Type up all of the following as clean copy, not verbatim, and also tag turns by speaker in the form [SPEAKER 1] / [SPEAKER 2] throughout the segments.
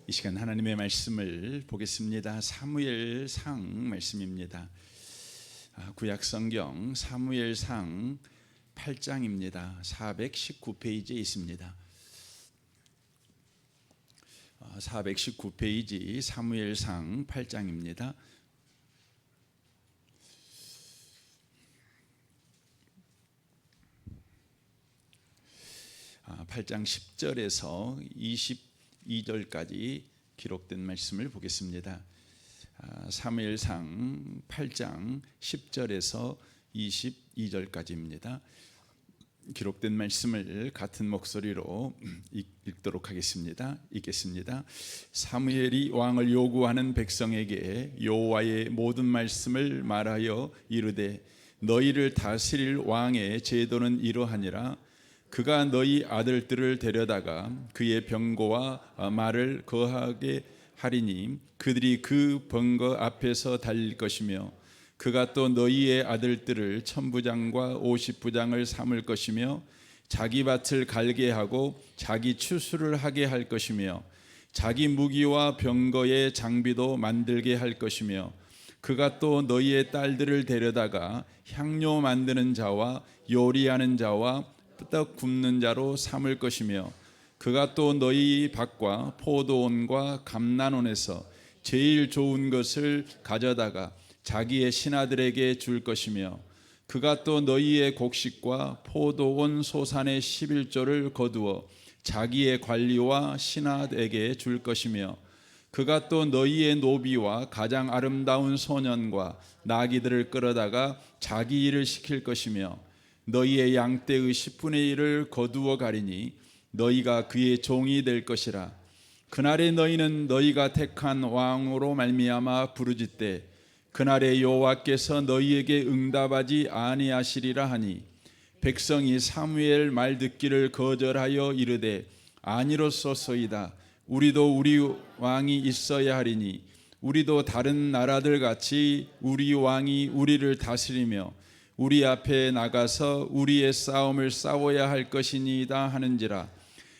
[SPEAKER 1] 이 시간 하나님의 말씀을 보겠습니다. 사무엘상 말씀입니다. 구약성경 사무엘상 8장입니다. 419페이지에 있습니다. 419페이지 사무엘상 8장입니다. 8장 10절에서 22절까지 기록된 말씀을 보겠습니다. 사무엘상 8장 10절에서 22절까지입니다. 기록된 말씀을 같은 목소리로 읽도록 하겠습니다. 읽겠습니다. 사무엘이 왕을 요구하는 백성에게 여호와의 모든 말씀을 말하여 이르되 너희를 다스릴 왕의 제도는 이러하니라. 그가 너희 아들들을 데려다가 그의 병거와 말을 거하게 하리니 그들이 그 병거 앞에서 달릴 것이며 그가 또 너희의 아들들을 천부장과 50부장을 삼을 것이며 자기 밭을 갈게 하고 자기 추수를 하게 할 것이며 자기 무기와 병거의 장비도 만들게 할 것이며 그가 또 너희의 딸들을 데려다가 향료 만드는 자와 요리하는 자와 떡 굽는 자로 삼을 것이며 그가 또 너희 밭과 포도원과 감난원에서 제일 좋은 것을 가져다가 자기의 신하들에게 줄 것이며 그가 또 너희의 곡식과 포도원 소산의 11조를 거두어 자기의 관리와 신하에게 줄 것이며 그가 또 너희의 노비와 가장 아름다운 소년과 나귀들을 끌어다가 자기 일을 시킬 것이며 너희의 양떼의 10분의 1을 거두어 가리니 너희가 그의 종이 될 것이라. 그날에 너희는 너희가 택한 왕으로 말미암아 부르짖되 그날에 여호와께서 너희에게 응답하지 아니하시리라 하니 백성이 사무엘 말 듣기를 거절하여 이르되 아니로소서이다. 우리도 우리 왕이 있어야 하리니 우리도 다른 나라들 같이 우리 왕이 우리를 다스리며 우리 앞에 나가서 우리의 싸움을 싸워야 할 것이니이다 하는지라.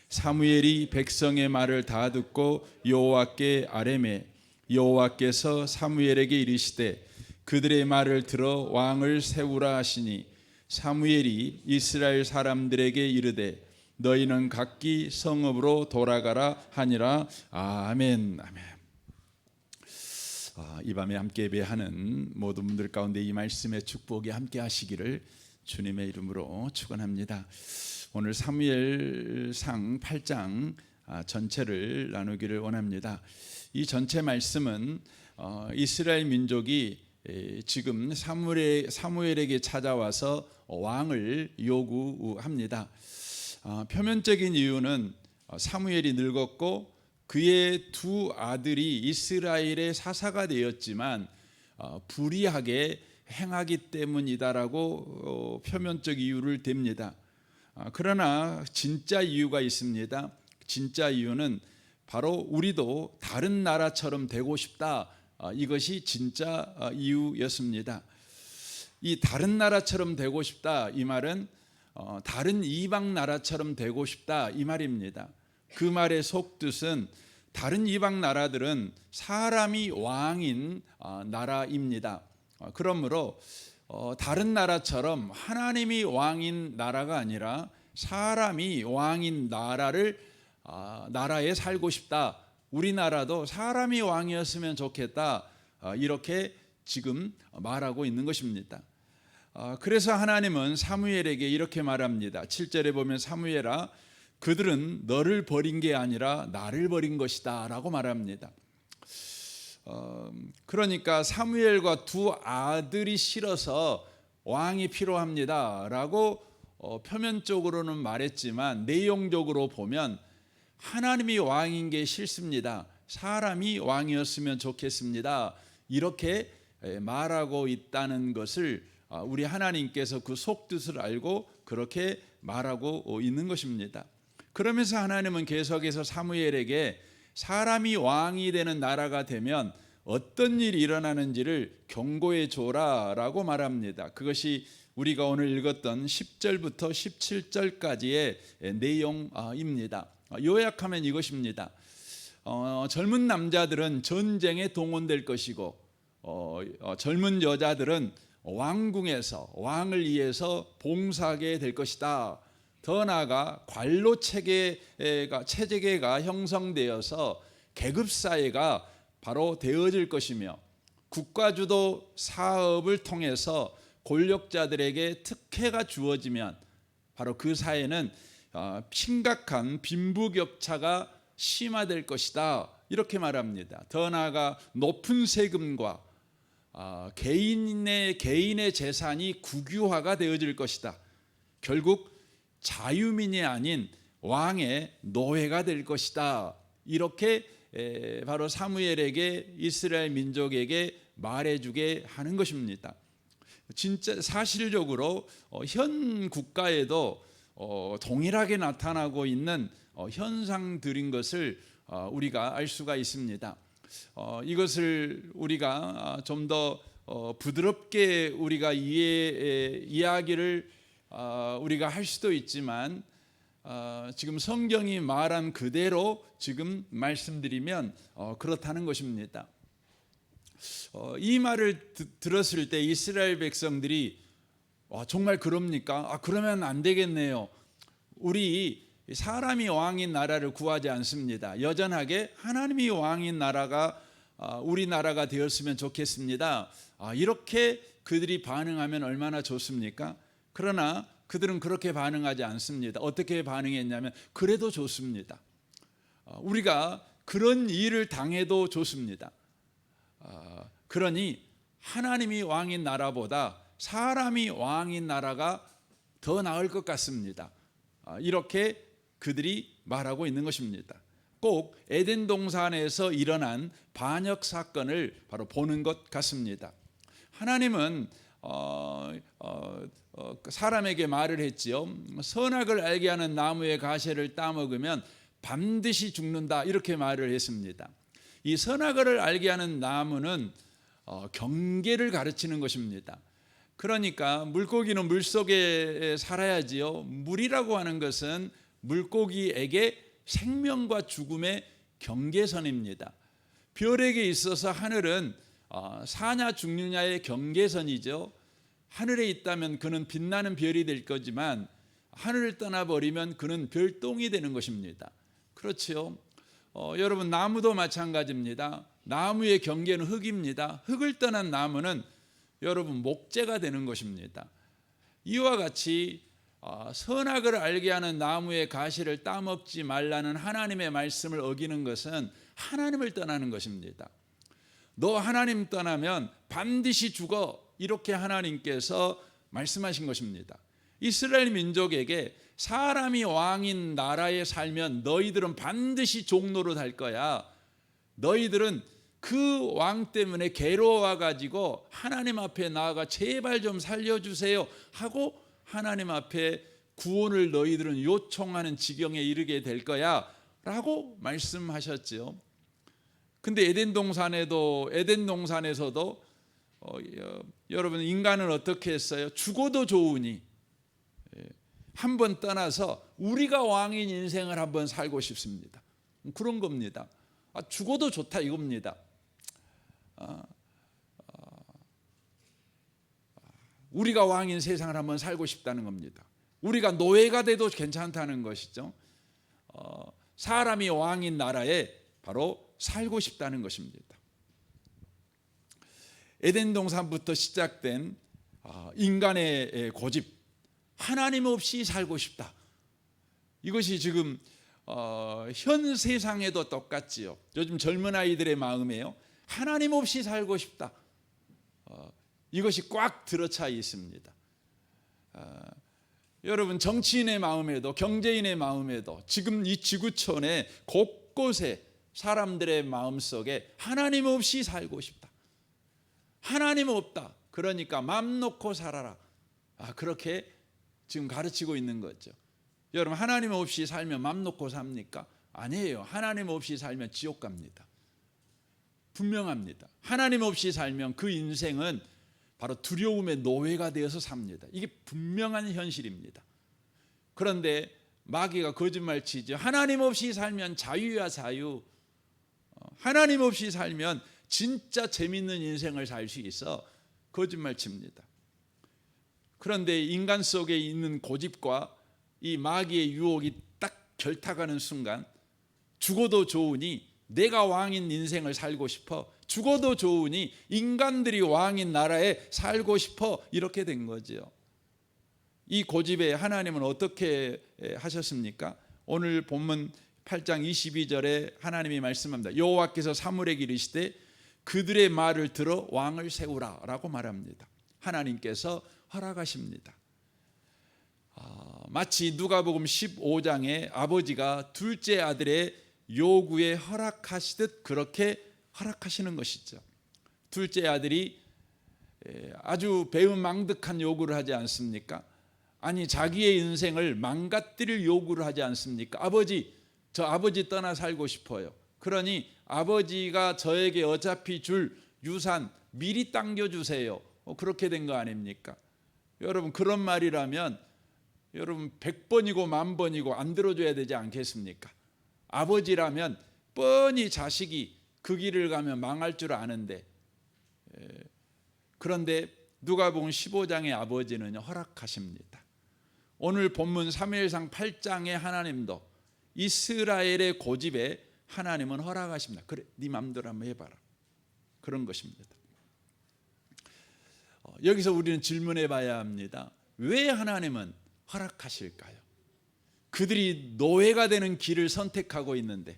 [SPEAKER 1] 사무엘이 백성의 말을 다 듣고 여호와께 아뢰매 여호와께서 사무엘에게 이르시되 그들의 말을 들어 왕을 세우라 하시니 사무엘이 이스라엘 사람들에게 이르되 너희는 각기 성읍으로 돌아가라 하니라. 아멘. 아멘. 이 밤에 함께 예배하는 모든 분들 가운데 이 말씀의 축복이 함께 하시기를 주님의 이름으로 축원합니다. 오늘 사무엘상 8장 전체를 나누기를 원합니다. 이 전체 말씀은 이스라엘 민족이 지금 사무엘에게 찾아와서 왕을 요구합니다. 표면적인 이유는 사무엘이 늙었고 그의 두 아들이 이스라엘의 사사가 되었지만 불의하게 행하기 때문이다라고 표면적 이유를 댑니다. 그러나 진짜 이유가 있습니다. 진짜 이유는 바로 우리도 다른 나라처럼 되고 싶다. 이것이 진짜 이유였습니다. 이 다른 나라처럼 되고 싶다 이 말은 다른 이방 나라처럼 되고 싶다 이 말입니다. 그 말의 속뜻은 다른 이방 나라들은 사람이 왕인 나라입니다. 그러므로 다른 나라처럼 하나님이 왕인 나라가 아니라 사람이 왕인 나라에 살고 싶다. 우리나라도 사람이 왕이었으면 좋겠다. 이렇게 지금 말하고 있는 것입니다. 그래서 하나님은 사무엘에게 이렇게 말합니다. 7절에 보면 사무엘아 그들은 너를 버린 게 아니라 나를 버린 것이다 라고 말합니다. 그러니까 사무엘과 두 아들이 싫어서 왕이 필요합니다 라고 표면적으로는 말했지만 내용적으로 보면 하나님이 왕인 게 싫습니다. 사람이 왕이었으면 좋겠습니다. 이렇게 말하고 있다는 것을 우리 하나님께서 그 속뜻을 알고 그렇게 말하고 있는 것입니다. 그러면서 하나님은 계속해서 사무엘에게 사람이 왕이 되는 나라가 되면 어떤 일이 일어나는지를 경고해 줘라 라고 말합니다. 그것이 우리가 오늘 읽었던 10절부터 17절까지의 내용입니다. 요약하면 이것입니다. 젊은 남자들은 전쟁에 동원될 것이고 젊은 여자들은 왕궁에서 왕을 위해서 봉사하게 될 것이다. 더 나아가 관로 체계가 형성되어서 계급 사회가 바로 되어질 것이며 국가주도 사업을 통해서 권력자들에게 특혜가 주어지면 바로 그 사회는 심각한 빈부격차가 심화될 것이다. 이렇게 말합니다. 더 나아가 높은 세금과 개인의 재산이 국유화가 되어질 것이다. 결국 자유민이 아닌 왕의 노예가 될 것이다. 이렇게 바로 사무엘에게 이스라엘 민족에게 말해주게 하는 것입니다. 진짜 사실적으로 현 국가에도 동일하게 나타나고 있는 현상들인 것을 우리가 알 수가 있습니다. 이것을 우리가 좀 더 부드럽게 우리가 이야기를 우리가 할 수도 있지만 지금 성경이 말한 그대로 지금 말씀드리면 그렇다는 것입니다. 이 말을 들었을 때 이스라엘 백성들이 정말 그럽니까? 그러면 안 되겠네요. 우리 사람이 왕인 나라를 구하지 않습니다. 여전하게 하나님이 왕인 나라가 우리나라가 되었으면 좋겠습니다. 이렇게 그들이 반응하면 얼마나 좋습니까? 그러나 그들은 그렇게 반응하지 않습니다. 어떻게 반응했냐면 그래도 좋습니다. 우리가 그런 일을 당해도 좋습니다. 그러니 하나님이 왕인 나라보다 사람이 왕인 나라가 더 나을 것 같습니다. 이렇게 그들이 말하고 있는 것입니다. 꼭 에덴 동산에서 일어난 반역 사건을 바로 보는 것 같습니다. 하나님은 사람에게 말을 했지요. 선악을 알게 하는 나무의 가시를 따먹으면 반드시 죽는다. 이렇게 말을 했습니다. 이 선악을 알게 하는 나무는 경계를 가르치는 것입니다. 그러니까 물고기는 물속에 살아야지요. 물이라고 하는 것은 물고기에게 생명과 죽음의 경계선입니다. 별에게 있어서 하늘은 사냐 죽느냐의 경계선이죠. 하늘에 있다면 그는 빛나는 별이 될 거지만 하늘을 떠나버리면 그는 별똥이 되는 것입니다. 그렇죠. 여러분 나무도 마찬가지입니다. 나무의 경계는 흙입니다. 흙을 떠난 나무는 여러분 목재가 되는 것입니다. 이와 같이 선악을 알게 하는 나무의 가시를 따먹지 말라는 하나님의 말씀을 어기는 것은 하나님을 떠나는 것입니다. 너 하나님 떠나면 반드시 죽어. 이렇게 하나님께서 말씀하신 것입니다. 이스라엘 민족에게 사람이 왕인 나라에 살면 너희들은 반드시 종노릇 할 거야. 너희들은 그 왕 때문에 괴로워 가지고 하나님 앞에 나아가 제발 좀 살려주세요 하고 하나님 앞에 구원을 너희들은 요청하는 지경에 이르게 될 거야 라고 말씀하셨지요. 근데 에덴 동산에서도 여러분 인간은 어떻게 했어요? 죽어도 좋으니 한번 떠나서 우리가 왕인 인생을 한번 살고 싶습니다. 그런 겁니다. 죽어도 좋다 이겁니다. 우리가 왕인 세상을 한번 살고 싶다는 겁니다. 우리가 노예가 돼도 괜찮다는 것이죠. 사람이 왕인 나라에 바로 살고 싶다는 것입니다. 에덴 동산부터 시작된 인간의 고집, 하나님 없이 살고 싶다. 이것이 지금 현 세상에도 똑같지요. 요즘 젊은 아이들의 마음에요. 하나님 없이 살고 싶다. 이것이 꽉 들어차 있습니다. 여러분 정치인의 마음에도 경제인의 마음에도 지금 이 지구촌의 곳곳에 사람들의 마음속에 하나님 없이 살고 싶다. 하나님 없다. 그러니까 맘 놓고 살아라. 그렇게 지금 가르치고 있는 거죠. 여러분 하나님 없이 살면 맘 놓고 삽니까? 아니에요. 하나님 없이 살면 지옥 갑니다. 분명합니다. 하나님 없이 살면 그 인생은 바로 두려움의 노예가 되어서 삽니다. 이게 분명한 현실입니다. 그런데 마귀가 거짓말치죠. 하나님 없이 살면 자유야 자유. 하나님 없이 살면 진짜 재밌는 인생을 살 수 있어 거짓말 칩니다. 그런데 인간 속에 있는 고집과 이 마귀의 유혹이 딱 결탁하는 순간 죽어도 좋으니 내가 왕인 인생을 살고 싶어, 죽어도 좋으니 인간들이 왕인 나라에 살고 싶어, 이렇게 된 거죠. 이 고집에 하나님은 어떻게 하셨습니까? 오늘 본문 8장 22절에 하나님이 말씀합니다. 여호와께서 사무엘에게 이르시되 그들의 말을 들어 왕을 세우라 라고 말합니다. 하나님께서 허락하십니다. 마치 누가복음 15장에 아버지가 둘째 아들의 요구에 허락하시듯 그렇게 허락하시는 것이죠. 둘째 아들이 아주 배은망덕한 요구를 하지 않습니까? 아니, 자기의 인생을 망가뜨릴 요구를 하지 않습니까? 아버지, 저 아버지 떠나 살고 싶어요. 그러니 아버지가 저에게 어차피 줄 유산 미리 당겨주세요. 그렇게 된 거 아닙니까? 여러분, 그런 말이라면 여러분 100번이고 1000번이고 안 들어줘야 되지 않겠습니까? 아버지라면 뻔히 자식이 그 길을 가면 망할 줄 아는데, 그런데 누가복음 15장의 아버지는 허락하십니다. 오늘 본문 사무엘상 8장의 하나님도 이스라엘의 고집에 하나님은 허락하십니다. 그래, 네 맘대로 한번 해봐라, 그런 것입니다. 여기서 우리는 질문해 봐야 합니다. 왜 하나님은 허락하실까요? 그들이 노예가 되는 길을 선택하고 있는데,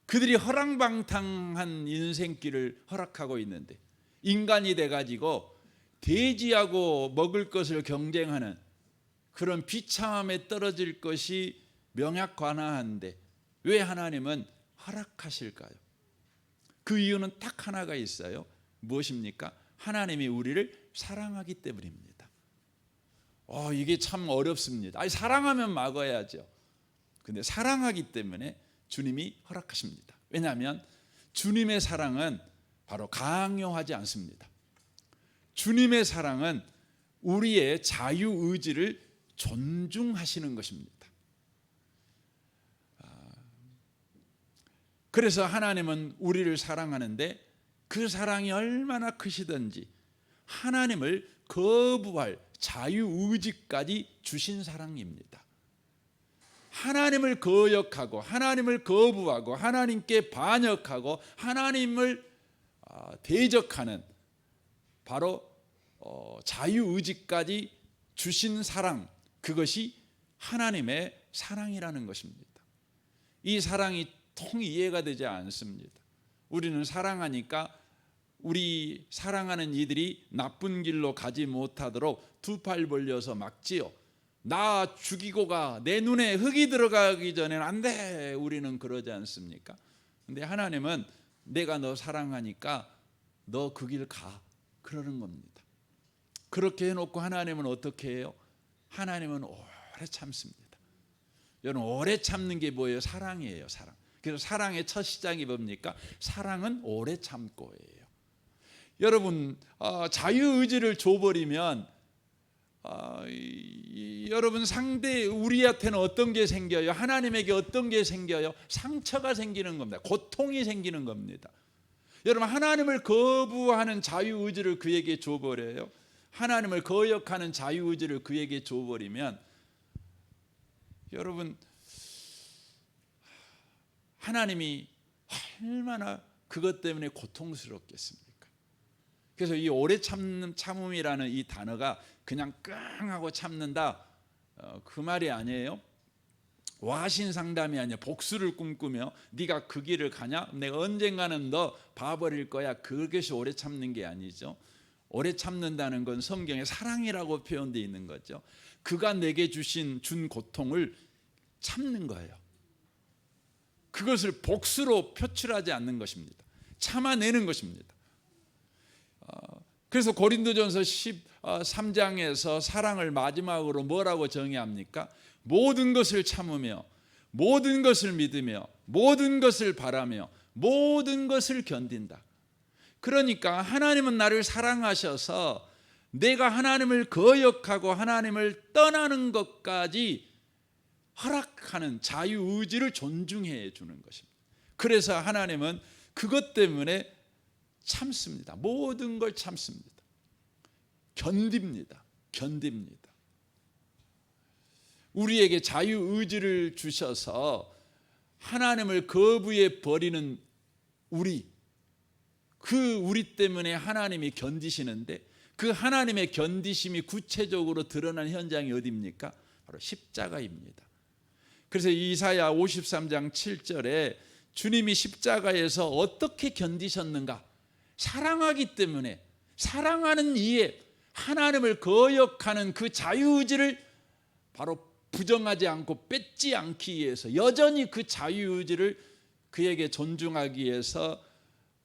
[SPEAKER 1] 그들이 허랑방탕한 인생길을 허락하고 있는데, 인간이 돼가지고 돼지하고 먹을 것을 경쟁하는 그런 비참함에 떨어질 것이 명약관화한데 왜 하나님은 허락하실까요? 그 이유는 딱 하나가 있어요. 무엇입니까? 하나님이 우리를 사랑하기 때문입니다. 이게 참 어렵습니다. 사랑하면 막아야죠. 근데 사랑하기 때문에 주님이 허락하십니다. 왜냐하면 주님의 사랑은 바로 강요하지 않습니다. 주님의 사랑은 우리의 자유의지를 존중하시는 것입니다. 그래서 하나님은 우리를 사랑하는데 그 사랑이 얼마나 크시든지 하나님을 거부할 자유의지까지 주신 사랑입니다. 하나님을 거역하고 하나님을 거부하고 하나님께 반역하고 하나님을 대적하는 바로 자유의지까지 주신 사랑, 그것이 하나님의 사랑이라는 것입니다. 이 사랑이 통 이해가 되지 않습니다. 우리는 사랑하니까 우리 사랑하는 이들이 나쁜 길로 가지 못하도록 두 팔 벌려서 막지요. 나 죽이고 가, 내 눈에 흙이 들어가기 전에는 안 돼, 우리는 그러지 않습니까? 근데 하나님은 내가 너 사랑하니까 너 그 길 가, 그러는 겁니다. 그렇게 해놓고 하나님은 어떻게 해요? 하나님은 오래 참습니다. 여러분, 오래 참는 게 뭐예요? 사랑이에요. 사랑. 그래서 사랑의 첫 시작이 뭡니까? 사랑은 오래 참고예요. 여러분, 자유의지를 줘버리면 여러분, 상대 우리한테는 어떤 게 생겨요? 하나님에게 어떤 게 생겨요? 상처가 생기는 겁니다. 고통이 생기는 겁니다. 여러분, 하나님을 거부하는 자유의지를 그에게 줘버려요. 하나님을 거역하는 자유의지를 그에게 줘버리면 여러분, 하나님이 얼마나 그것 때문에 고통스럽겠습니까? 그래서 이 오래 참음이라는 이 단어가 그냥 끙하고 참는다, 그 말이 아니에요. 와신 상담이 아니야. 복수를 꿈꾸며 네가 그 길을 가냐? 내가 언젠가는 너 봐버릴 거야. 그것이 오래 참는 게 아니죠. 오래 참는다는 건 성경에 사랑이라고 표현되어 있는 거죠. 그가 내게 준 고통을 참는 거예요. 그것을 복수로 표출하지 않는 것입니다. 참아내는 것입니다. 그래서 고린도전서 13장에서 사랑을 마지막으로 뭐라고 정의합니까? 모든 것을 참으며 모든 것을 믿으며 모든 것을 바라며 모든 것을 견딘다. 그러니까 하나님은 나를 사랑하셔서 내가 하나님을 거역하고 하나님을 떠나는 것까지 허락하는 자유의지를 존중해 주는 것입니다. 그래서 하나님은 그것 때문에 참습니다. 모든 걸 참습니다. 견딥니다. 우리에게 자유의지를 주셔서 하나님을 거부해 버리는 우리 때문에 하나님이 견디시는데, 그 하나님의 견디심이 구체적으로 드러난 현장이 어디입니까? 바로 십자가입니다. 그래서 이사야 53장 7절에 주님이 십자가에서 어떻게 견디셨는가? 사랑하기 때문에, 사랑하는 이에 하나님을 거역하는 그 자유의지를 바로 부정하지 않고 뺏지 않기 위해서, 여전히 그 자유의지를 그에게 존중하기 위해서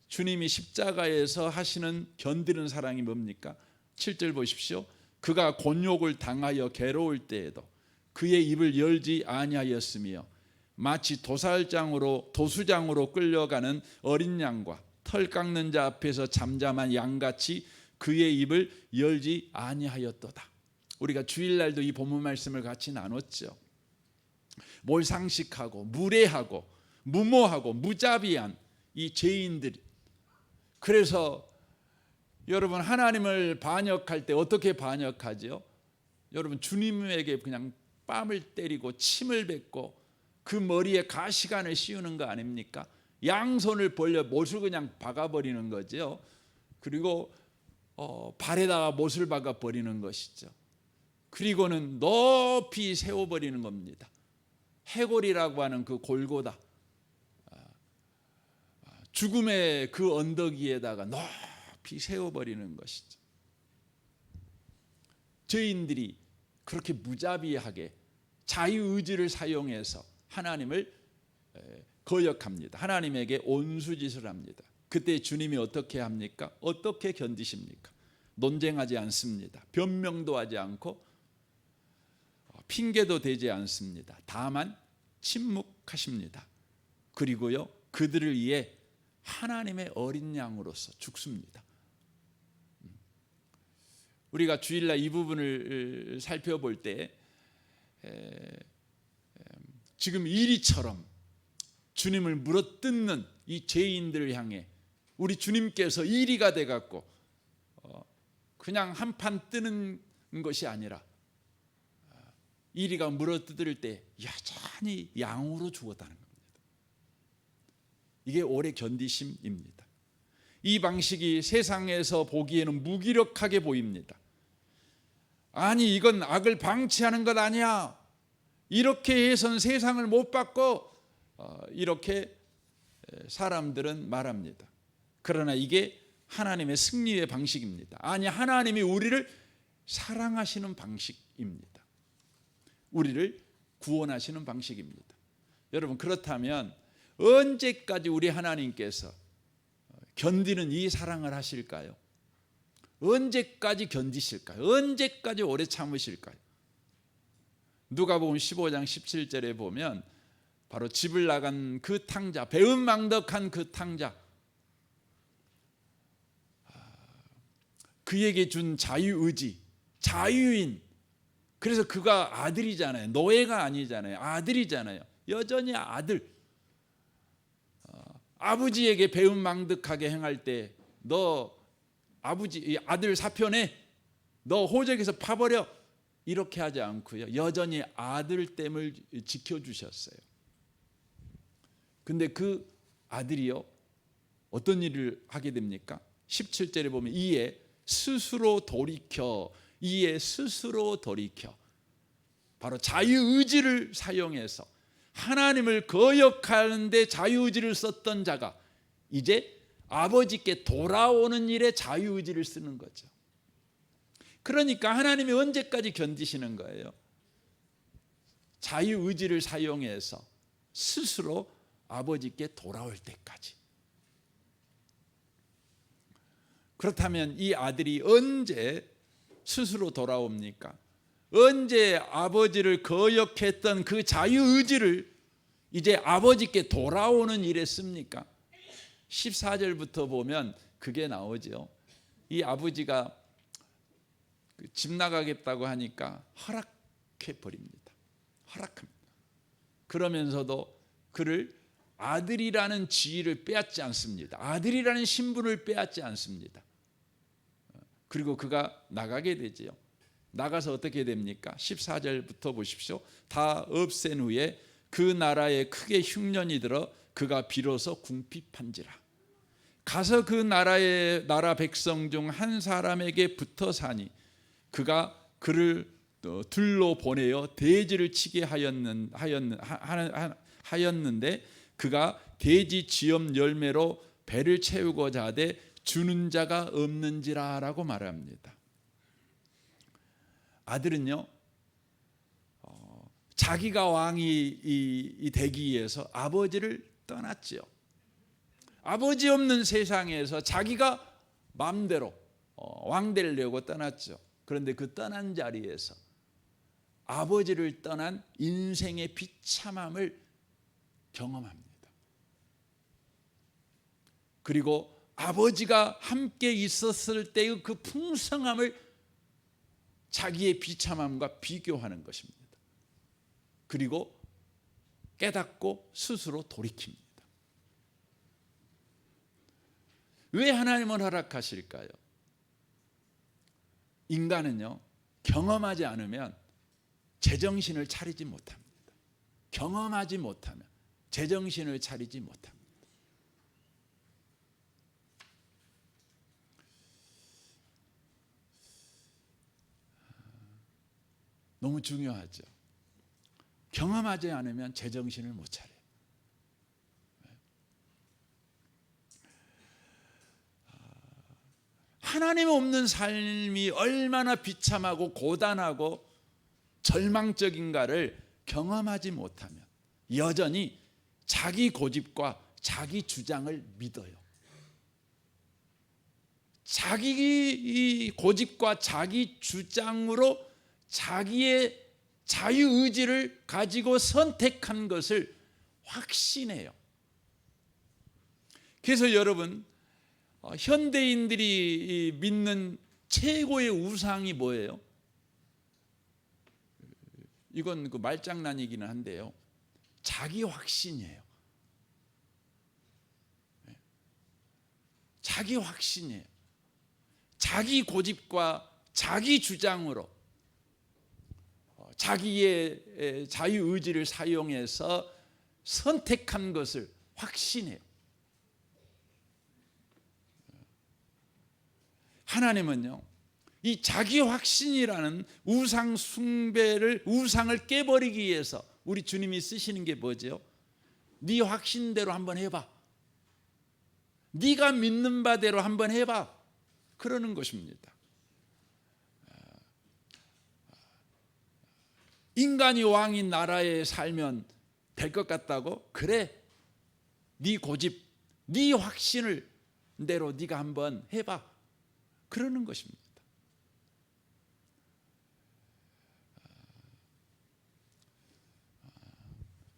[SPEAKER 1] 주님이 십자가에서 하시는 견디는 사랑이 뭡니까? 7절 보십시오. 그가 곤욕을 당하여 괴로울 때에도 그의 입을 열지 아니하였으며, 마치 도수장으로 끌려가는 어린 양과 털 깎는 자 앞에서 잠잠한 양같이 그의 입을 열지 아니하였도다. 우리가 주일날도 이 본문 말씀을 같이 나눴죠. 몰상식하고 무례하고 무모하고 무자비한 이 죄인들이, 그래서 여러분 하나님을 반역할 때 어떻게 반역하죠? 여러분 주님에게 그냥 뺨을 때리고 침을 뱉고 그 머리에 가시관을 씌우는 거 아닙니까? 양손을 벌려 못을 그냥 박아버리는 거죠. 그리고 발에다가 못을 박아버리는 것이죠. 그리고는 높이 세워버리는 겁니다. 해골이라고 하는 그 골고다, 죽음의 그 언덕 위에다가 높이 세워버리는 것이죠. 죄인들이 그렇게 무자비하게 자유의지를 사용해서 하나님을 거역합니다. 하나님에게 온수짓을 합니다. 그때 주님이 어떻게 합니까? 어떻게 견디십니까? 논쟁하지 않습니다. 변명도 하지 않고 핑계도 대지 않습니다. 다만 침묵하십니다. 그리고요, 그들을 위해 하나님의 어린 양으로서 죽습니다. 우리가 주일날 이 부분을 살펴볼 때 지금 이리처럼 주님을 물어뜯는 이 죄인들을 향해 우리 주님께서 이리가 돼갖고 그냥 한판 뜨는 것이 아니라 이리가 물어뜯을 때 여전히 양으로 죽었다는 겁니다. 이게 오래 견디심입니다. 이 방식이 세상에서 보기에는 무기력하게 보입니다. 아니 이건 악을 방치하는 것 아니야, 이렇게 해서는 세상을 못 바꿔, 이렇게 사람들은 말합니다. 그러나 이게 하나님의 승리의 방식입니다. 아니 하나님이 우리를 사랑하시는 방식입니다. 우리를 구원하시는 방식입니다. 여러분, 그렇다면 언제까지 우리 하나님께서 견디는 이 사랑을 하실까요? 언제까지 견디실까요? 언제까지 오래 참으실까요? 누가복음 15장 17절에 보면 바로 집을 나간 그 탕자, 배은망덕한 그 탕자, 그에게 준 자유의지, 자유인, 그래서 그가 아들이잖아요. 노예가 아니잖아요. 아들이잖아요. 여전히 아들. 아버지에게 배은망덕하게 행할 때 너 아버지 아들 사표내, 너 호적에서 파버려, 이렇게 하지 않고요, 여전히 아들됨을 지켜주셨어요. 근데 그 아들이요, 어떤 일을 하게 됩니까? 17절에 보면 이에 스스로 돌이켜, 바로 자유의지를 사용해서 하나님을 거역하는데 자유의지를 썼던 자가 이제 아버지께 돌아오는 일에 자유의지를 쓰는 거죠. 그러니까 하나님이 언제까지 견디시는 거예요? 자유의지를 사용해서 스스로 아버지께 돌아올 때까지. 그렇다면 이 아들이 언제 스스로 돌아옵니까? 언제 아버지를 거역했던 그 자유의지를 이제 아버지께 돌아오는 일에 씁니까? 14절부터 보면 그게 나오죠. 이 아버지가 집 나가겠다고 하니까 허락해 버립니다. 허락합니다. 그러면서도 그를 아들이라는 지위를 빼앗지 않습니다. 아들이라는 신분을 빼앗지 않습니다. 그리고 그가 나가게 되지요. 나가서 어떻게 됩니까? 14절부터 보십시오. 다 없앤 후에 그 나라에 크게 흉년이 들어 그가 비로소 궁핍한지라. 가서 그 나라 백성 중 한 사람에게 붙어 사니 그가 그를 들로 보내어 돼지를 치게 하였는데 그가 돼지 지엄 열매로 배를 채우고자 하되 주는 자가 없는지라라고 말합니다. 아들은요, 자기가 왕이 되기 위해서 아버지를 떠났지요. 아버지 없는 세상에서 자기가 마음대로 왕 되려고 떠났죠. 그런데 그 떠난 자리에서 아버지를 떠난 인생의 비참함을 경험합니다. 그리고 아버지가 함께 있었을 때의 그 풍성함을 자기의 비참함과 비교하는 것입니다. 그리고 깨닫고 스스로 돌이킵니다. 왜 하나님은 허락하실까요? 인간은요, 경험하지 않으면 제정신을 차리지 못합니다. 경험하지 못하면 제정신을 차리지 못합니다. 너무 중요하죠. 경험하지 않으면 제정신을 못 차려요. 하나님 없는 삶이 얼마나 비참하고 고단하고 절망적인가를 경험하지 못하면 여전히 자기 고집과 자기 주장을 믿어요. 자기 고집과 자기 주장으로 자기의 자유의지를 가지고 선택한 것을 확신해요. 그래서 여러분, 현대인들이 믿는 최고의 우상이 뭐예요? 이건 그 말장난이기는 한데요, 자기 확신이에요. 자기 확신이에요. 자기 고집과 자기 주장으로 자기의 자유의지를 사용해서 선택한 것을 확신해요. 하나님은요, 이 자기 확신이라는 우상 숭배를, 우상을 깨버리기 위해서 우리 주님이 쓰시는 게 뭐죠? 네 확신대로 한번 해봐. 네가 믿는 바대로 한번 해봐. 그러는 것입니다. 인간이 왕인 나라에 살면 될 것 같다고? 그래, 네 고집, 네 확신을 대로 네가 한번 해봐. 그러는 것입니다.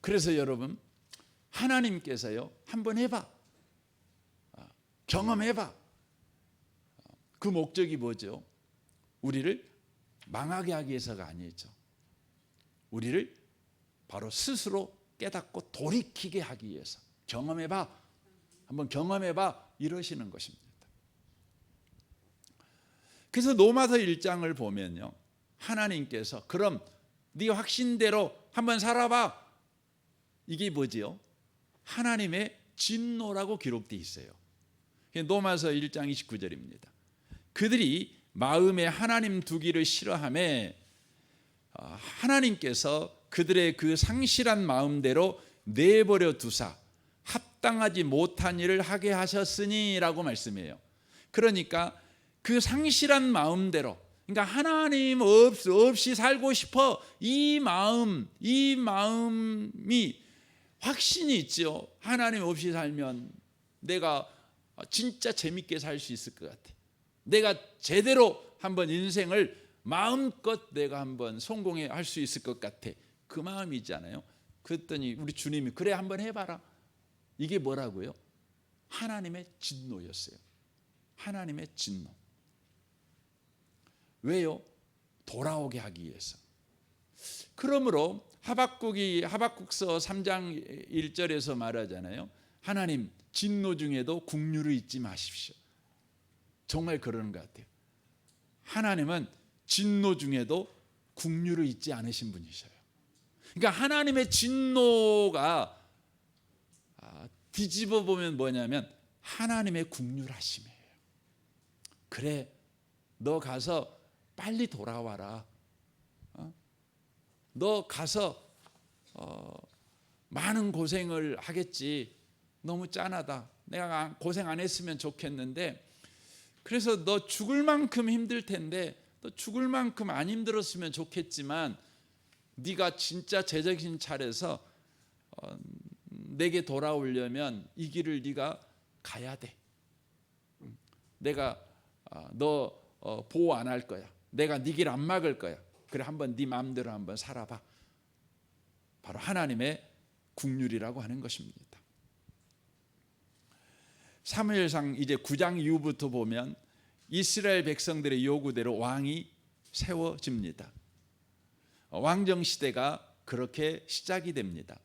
[SPEAKER 1] 그래서 여러분, 하나님께서요, 한번 해봐. 경험해봐. 그 목적이 뭐죠? 우리를 망하게 하기 위해서가 아니죠. 우리를 바로 스스로 깨닫고 돌이키게 하기 위해서. 경험해봐. 한번 경험해봐. 이러시는 것입니다. 그래서 로마서 1장을 보면요, 하나님께서 그럼 네 확신대로 한번 살아봐. 이게 뭐지요? 하나님의 진노라고 기록되어 있어요. 로마서 1장 29절입니다. 그들이 마음에 하나님 두기를 싫어하며 하나님께서 그들의 그 상실한 마음대로 내버려 두사 합당하지 못한 일을 하게 하셨으니라고 말씀해요. 그러니까 그 상실한 마음대로, 그러니까 하나님 없이 살고 싶어, 이 마음이 확신이 있죠. 하나님 없이 살면 내가 진짜 재밌게 살 수 있을 것 같아. 내가 제대로 한번 인생을 마음껏 내가 한번 성공할 수 있을 것 같아. 그 마음이잖아요. 그랬더니 우리 주님이 그래 한번 해봐라. 이게 뭐라고요? 하나님의 진노였어요. 하나님의 진노. 왜요? 돌아오게 하기 위해서. 그러므로 하박국서 3장 1절에서 말하잖아요. 하나님, 진노 중에도 긍휼을 잊지 마십시오. 정말 그러는 것 같아요. 하나님은 진노 중에도 긍휼을 잊지 않으신 분이셔요. 그러니까 하나님의 진노가 뒤집어 보면 뭐냐면 하나님의 긍휼하심이에요. 그래, 너 가서 빨리 돌아와라. 너 가서 많은 고생을 하겠지. 너무 짠하다. 내가 고생 안 했으면 좋겠는데, 그래서 너 죽을 만큼 힘들 텐데, 너 죽을 만큼 안 힘들었으면 좋겠지만, 네가 진짜 제정신 차려서 내게 돌아오려면 이 길을 네가 가야 돼. 내가 너 보호 안 할 거야. 내가 네 길 안 막을 거야. 그래, 한번 네 마음대로 한번 살아봐. 바로 하나님의 긍휼이라고 하는 것입니다. 사무엘상 이제 9장 이후부터 보면 이스라엘 백성들의 요구대로 왕이 세워집니다. 왕정 시대가 그렇게 시작이 됩니다.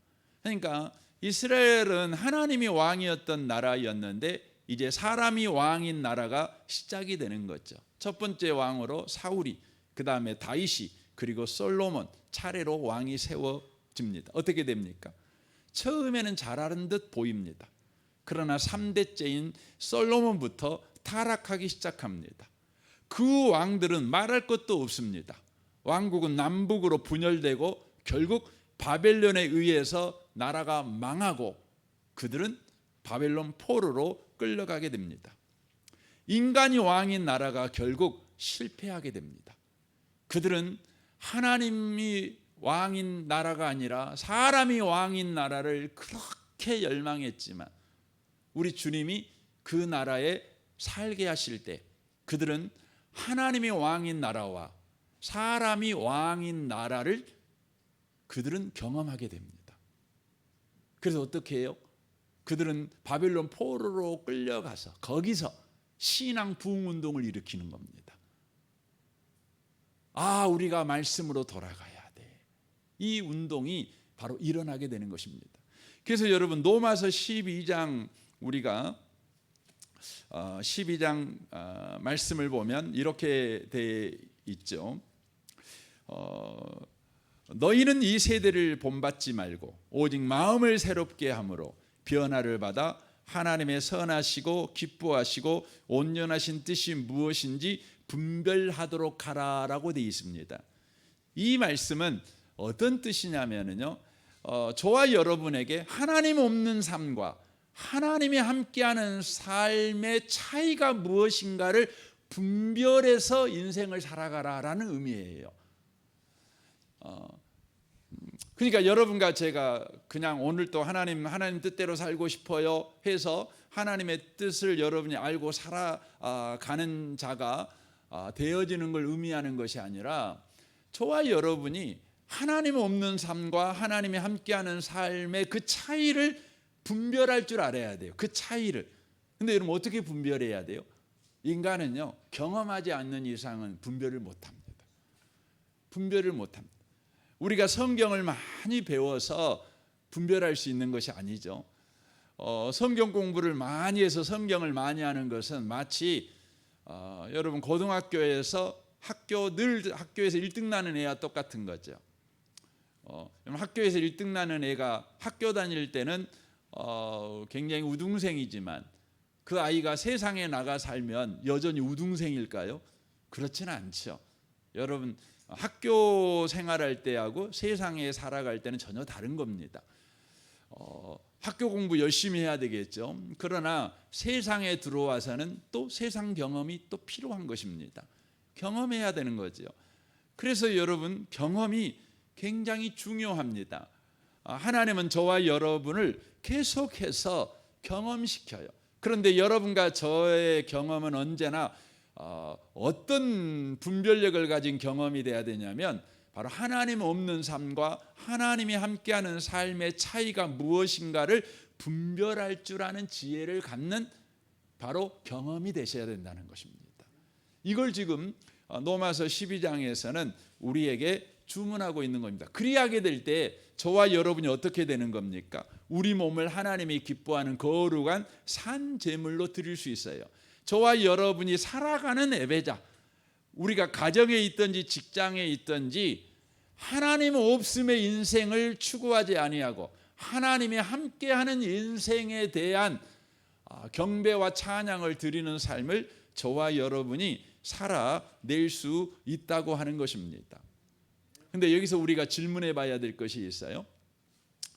[SPEAKER 1] 그러니까 이스라엘은 하나님이 왕이었던 나라였는데 이제 사람이 왕인 나라가 시작이 되는 거죠. 첫 번째 왕으로 사울이, 그 다음에 다윗이, 그리고 솔로몬 차례로 왕이 세워집니다. 어떻게 됩니까? 처음에는 잘하는 듯 보입니다. 그러나 3대째인 솔로몬부터 타락하기 시작합니다. 그 왕들은 말할 것도 없습니다. 왕국은 남북으로 분열되고 결국 바벨론에 의해서 나라가 망하고 그들은 바벨론 포로로 끌려가게 됩니다. 인간이 왕인 나라가 결국 실패하게 됩니다. 그들은 하나님이 왕인 나라가 아니라 사람이 왕인 나라를 그렇게 열망했지만 우리 주님이 그 나라에 살게 하실 때 그들은 하나님이 왕인 나라와 사람이 왕인 나라를 그들은 경험하게 됩니다. 그래서 어떻게 해요? 그들은 바벨론 포로로 끌려가서 거기서 신앙 부흥 운동을 일으키는 겁니다. 우리가 말씀으로 돌아가야 돼. 이 운동이 바로 일어나게 되는 것입니다. 그래서 여러분 로마서 12장 우리가 12장 말씀을 보면 이렇게 돼 있죠. 너희는 이 세대를 본받지 말고 오직 마음을 새롭게 함으로 변화를 받아 하나님의 선하시고 기뻐하시고 온전하신 뜻이 무엇인지 분별하도록 하라라고 되어 있습니다. 이 말씀은 어떤 뜻이냐면요, 저와 여러분에게 하나님 없는 삶과 하나님이 함께하는 삶의 차이가 무엇인가를 분별해서 인생을 살아가라라는 의미예요. 그러니까 여러분과 제가 그냥 오늘 또 하나님 뜻대로 살고 싶어요 해서 하나님의 뜻을 여러분이 알고 살아가는 자가 되어지는 걸 의미하는 것이 아니라 저와 여러분이 하나님 없는 삶과 하나님이 함께하는 삶의 그 차이를 분별할 줄 알아야 돼요. 그 차이를. 근데 여러분 어떻게 분별해야 돼요? 인간은요, 경험하지 않는 이상은 분별을 못합니다. 분별을 못합니다. 우리가 성경을 많이 배워서 분별할 수 있는 것이 아니죠. 성경 공부를 많이 해서 성경을 많이 하는 것은 마치 여러분 고등학교에서 학교에서 1등 나는 애와 똑같은 거죠. 학교에서 1등 나는 애가 학교 다닐 때는 굉장히 우등생이지만 그 아이가 세상에 나가 살면 여전히 우등생일까요? 그렇지는 않죠. 여러분 학교 생활할 때하고 세상에 살아갈 때는 전혀 다른 겁니다. 학교 공부 열심히 해야 되겠죠. 그러나 세상에 들어와서는 또 세상 경험이 또 필요한 것입니다. 경험해야 되는 거죠. 그래서 여러분 경험이 굉장히 중요합니다. 하나님은 저와 여러분을 계속해서 경험시켜요. 그런데 여러분과 저의 경험은 언제나 어떤 분별력을 가진 경험이 돼야 되냐면 바로 하나님 없는 삶과 하나님이 함께하는 삶의 차이가 무엇인가를 분별할 줄 아는 지혜를 갖는 바로 경험이 되셔야 된다는 것입니다. 이걸 지금 로마서 12장에서는 우리에게 주문하고 있는 겁니다. 그리하게 될 때 저와 여러분이 어떻게 되는 겁니까? 우리 몸을 하나님이 기뻐하는 거룩한 산 제물로 드릴 수 있어요. 저와 여러분이 살아가는 예배자, 우리가 가정에 있든지 직장에 있든지 하나님 없음의 인생을 추구하지 아니하고 하나님이 함께하는 인생에 대한 경배와 찬양을 드리는 삶을 저와 여러분이 살아낼 수 있다고 하는 것입니다. 근데 여기서 우리가 질문해 봐야 될 것이 있어요.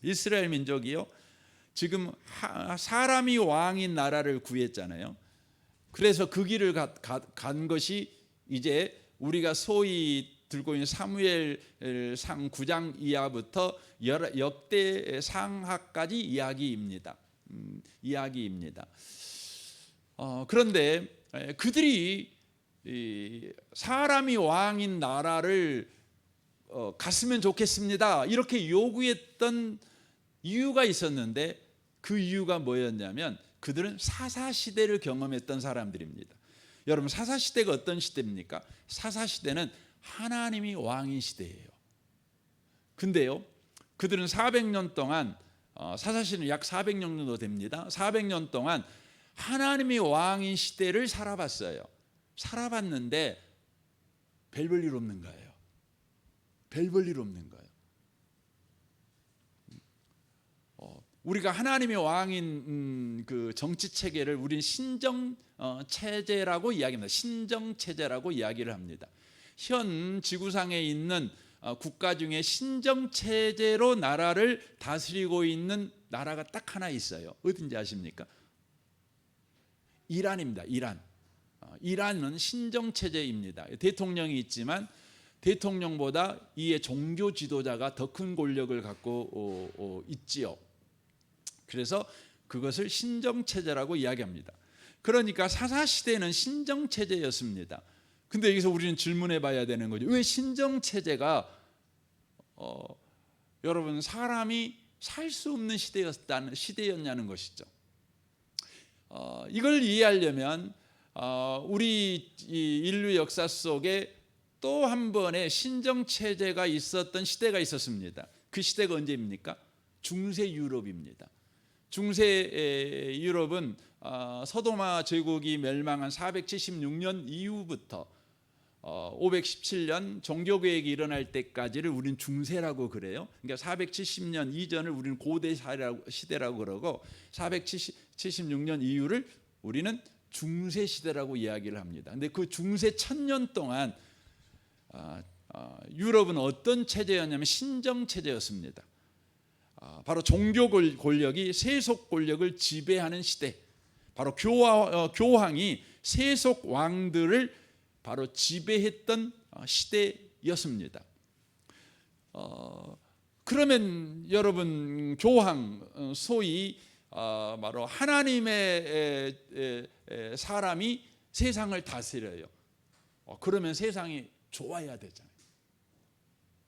[SPEAKER 1] 이스라엘 민족이요, 지금 사람이 왕인 나라를 구했잖아요. 그래서 그 길을 간 것이 이제 우리가 소위 들고 있는 사무엘상 9장 이하부터 역대상하까지 이야기입니다. 그런데 그들이 사람이 왕인 나라를 갔으면 좋겠습니다, 이렇게 요구했던 이유가 있었는데, 그 이유가 뭐였냐면 그들은 사사시대를 경험했던 사람들입니다. 여러분, 사사시대가 어떤 시대입니까? 사사시대는 하나님이 왕인 시대예요. 근데요, 그들은 400년 동안, 사사시대는 약 400년 정도 됩니다. 400년 동안 하나님이 왕인 시대를 살아봤어요. 살아봤는데 별 볼 일 없는 거예요. 별 볼 일 없는 거예요. 우리가 하나님의 왕인 그 정치 체계를 우리는 신정 체제라고 이야기합니다. 신정 체제라고 이야기를 합니다. 현 지구상에 있는 국가 중에 신정 체제로 나라를 다스리고 있는 나라가 딱 하나 있어요. 어딘지 아십니까? 이란입니다. 이란은 신정 체제입니다. 대통령이 있지만 대통령보다 이에 종교 지도자가 더 큰 권력을 갖고 있지요. 그래서 그것을 신정체제라고 이야기합니다. 그러니까 사사시대는 신정체제였습니다. 근데 여기서 우리는 질문해 봐야 되는 거죠. 왜 신정체제가 여러분 사람이 살 수 없는 시대였냐는 것이죠. 이걸 이해하려면 우리 인류 역사 속에 또 한 번의 신정체제가 있었던 시대가 있었습니다. 그 시대가 언제입니까? 중세 유럽입니다. 중세 유럽은 서도마 제국이 멸망한 476년 이후부터 517년 종교개혁이 일어날 때까지를 우리는 중세라고 그래요. 그러니까 470년 이전을 우리는 고대 시대라고 그러고 476년 이후를 우리는 중세 시대라고 이야기를 합니다. 근데 그 중세 1000년 동안 유럽은 어떤 체제였냐면 신정 체제였습니다. 바로 종교 권력이 세속 권력을 지배하는 시대, 바로 교황이 세속 왕들을 바로 지배했던 시대였습니다. 그러면 여러분, 교황, 소위 바로 하나님의 사람이 세상을 다스려요. 그러면 세상이 좋아야 되잖아요.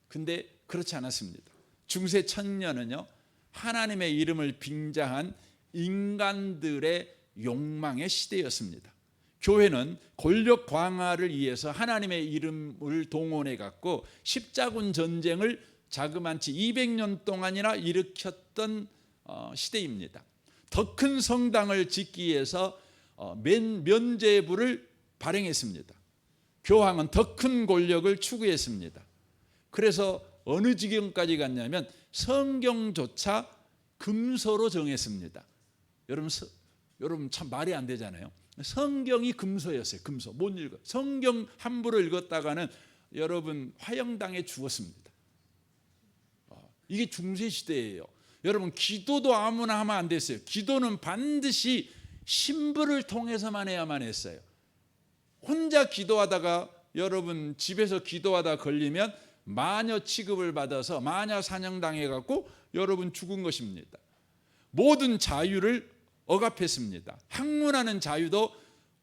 [SPEAKER 1] 근데 그렇지 않았습니다. 중세 1000년은요, 하나님의 이름을 빙자한 인간들의 욕망의 시대였습니다. 교회는 권력 강화를 위해서 하나님의 이름을 동원해 갖고 십자군 전쟁을 자그만치 200년 동안이나 일으켰던 시대입니다. 더 큰 성당을 짓기 위해서 면죄부를 발행했습니다. 교황은 더 큰 권력을 추구했습니다. 그래서 어느 지경까지 갔냐면 성경조차 금서로 정했습니다. 여러분 참 말이 안 되잖아요. 성경이 금서였어요. 금서. 못 읽어. 성경 함부로 읽었다가는 여러분 화형당해 죽었습니다. 이게 중세 시대예요. 여러분, 기도도 아무나 하면 안 됐어요. 기도는 반드시 신부를 통해서만 해야만 했어요. 혼자 기도하다가 여러분 집에서 기도하다 걸리면 마녀 취급을 받아서 마녀 사냥당해 갖고 여러분 죽은 것입니다. 모든 자유를 억압했습니다. 학문하는 자유도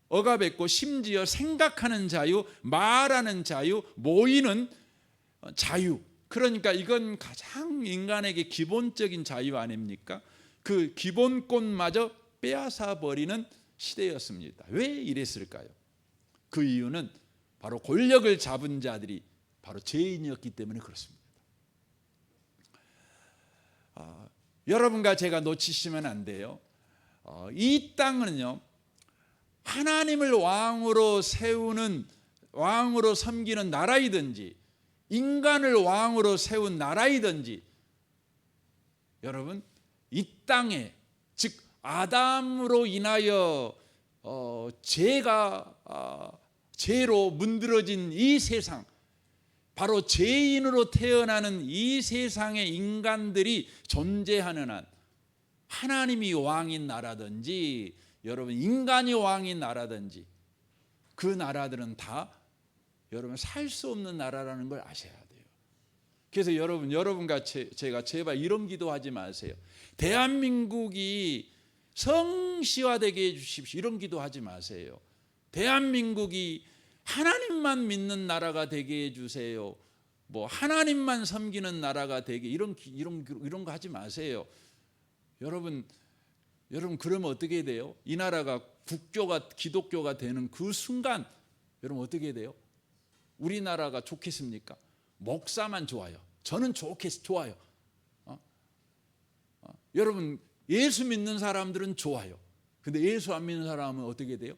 [SPEAKER 1] 억압했고, 심지어 생각하는 자유, 말하는 자유, 모이는 자유, 그러니까 이건 가장 인간에게 기본적인 자유 아닙니까? 그 기본권마저 빼앗아 버리는 시대였습니다. 왜 이랬을까요? 그 이유는 바로 권력을 잡은 자들이 바로 죄인이었기 때문에 그렇습니다. 여러분과 제가 놓치시면 안 돼요. 이 땅은요, 하나님을 왕으로 세우는, 왕으로 섬기는 나라이든지 인간을 왕으로 세운 나라이든지, 여러분, 이 땅에, 즉 아담으로 인하여 죄로 문드러진 이 세상, 바로 죄인으로 태어나는 이 세상의 인간들이 존재하는 한, 하나님이 왕인 나라든지 여러분 인간이 왕인 나라든지 그 나라들은 다 여러분 살 수 없는 나라라는 걸 아셔야 돼요. 그래서 여러분과 제가 제발 이런 기도하지 마세요. 대한민국이 성시화되게 해주십시오, 이런 기도하지 마세요. 대한민국이 하나님만 믿는 나라가 되게 해주세요, 뭐 하나님만 섬기는 나라가 되게, 이런 거 하지 마세요. 여러분 그러면 어떻게 돼요? 이 나라가 국교가 기독교가 되는 그 순간 여러분 어떻게 돼요? 우리나라가 좋겠습니까? 목사만 좋아요. 저는 좋아요. 여러분 예수 믿는 사람들은 좋아요. 근데 예수 안 믿는 사람은 어떻게 돼요?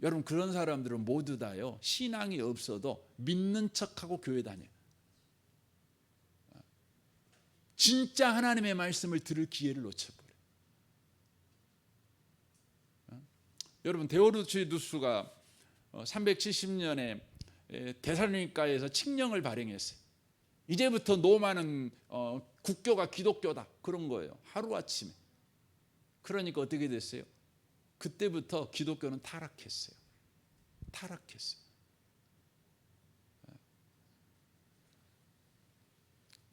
[SPEAKER 1] 여러분 그런 사람들은 모두 다요, 신앙이 없어도 믿는 척하고 교회 다녀요. 진짜 하나님의 말씀을 들을 기회를 놓쳐버려요. 여러분 데오도시우스가 370년에 데살로니가에서 칙령을 발행했어요. 이제부터 로마는 국교가 기독교다, 그런 거예요. 하루아침에. 그러니까 어떻게 됐어요? 그때부터 기독교는 타락했어요.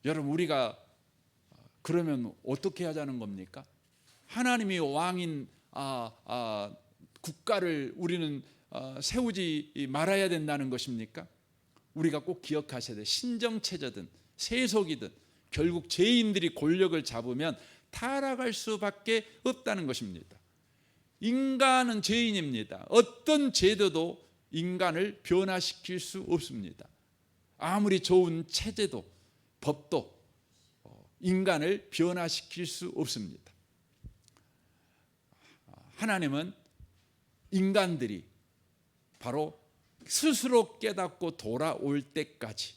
[SPEAKER 1] 여러분 우리가 그러면 어떻게 하자는 겁니까? 하나님이 왕인 국가를 우리는 세우지 말아야 된다는 것입니까? 우리가 꼭 기억하셔야 돼요. 신정체제든 세속이든 결국 죄인들이 권력을 잡으면 타락할 수밖에 없다는 것입니다. 인간은 죄인입니다. 어떤 제도도 인간을 변화시킬 수 없습니다. 아무리 좋은 체제도 법도 인간을 변화시킬 수 없습니다. 하나님은 인간들이 바로 스스로 깨닫고 돌아올 때까지